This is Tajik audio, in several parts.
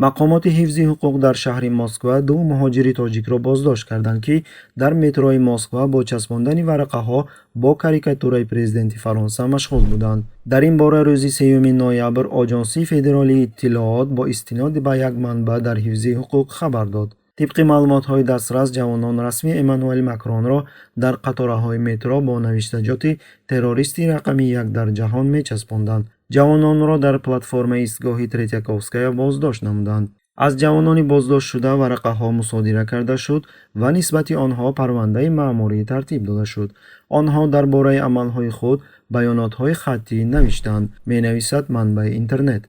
мақомоти ҳифзи ҳуқуқ дар шаҳри Москва ду муҳоҷири тоҷикро боздошт карданд, ки дар метрои Москва бо часпондани варақаҳо бо карикатураи президенти Фаронса машғул буданд. Дар ин бора рӯзи 3 ноябр Оҷонсии федералии иттилоот бо истинод ба як манбаъ дар ҳифзи ҳуқуқ хабар дод. طبق маълумотҳои дастрас, ҷавонон расми Эммануэл Макронро дар қатораҳои метро бо навиштаҷоти террористи рақами як дар ҷаҳон мечаспонданд. ҷавононро дар платформаи истгоҳи Третьяковская боздошт намуданд. аз ҷавонони боздоштшуда варақаҳо мусодира карда шуд ва нисбати онҳо парвандаи маъмурӣ тартиб дода шуд. онҳо дар бораи амалҳои худ баёнотҳои хаттӣ навиштанд, менависад манбаи интернет.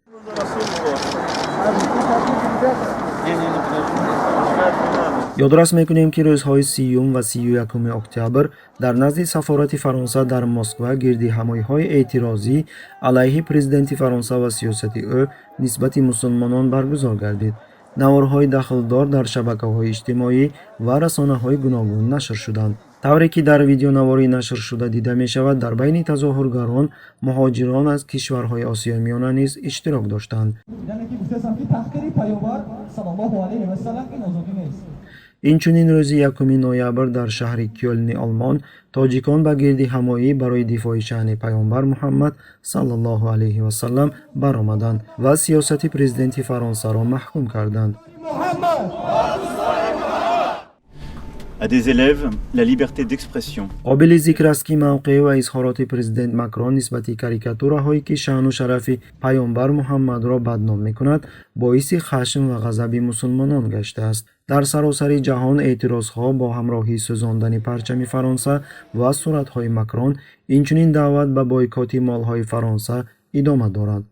ёдрас мекунем, ки рӯзҳои 30 ва 31 октябр дар назди сафорати Фаронса дар Москва гирдиҳамоиҳои эътирозӣ алайҳи президенти Фаронса ва сиёсати ӯ нисбати мусулмонон баргузор гардид. наворҳои дахлдор дар шабакаҳои иҷтимоӣ ва расонаҳои гуногун нашр шуданд. тавре ки дар видеонаворӣ нашр шуда дида мешавад, дар байни тазоҳургарон муҳоҷирон аз кишварҳои Осиёи Миёна низ иштирок доштанд. инчунин рӯзи 1 ноябр дар шаҳри Кёлни Олмон тоҷикон ба гирдиҳамоӣ барои дифои шаъни паёнбар Муҳаммад саллаллоҳу алайҳи васаллам баромаданд ва сиёсати президенти Фаронсаро маҳкум карданд. À des élèves, la liberté d'expression. қобили зикр аст, ки мавқеъ ва изҳороти президент Макрон нисбати карикатураҳое ки шаъну шарафи паёнбар Муҳаммадро бадном мекунад, боиси хашм ва ғазаби мусулмонон гаштааст. дар саросари ҷаҳон эътирозҳо бо ҳамроҳии сӯзондани парчами Фаронса ва суратҳои Макрон, инчунин даъват ба бойкоти молҳои Фаронса идома дорад.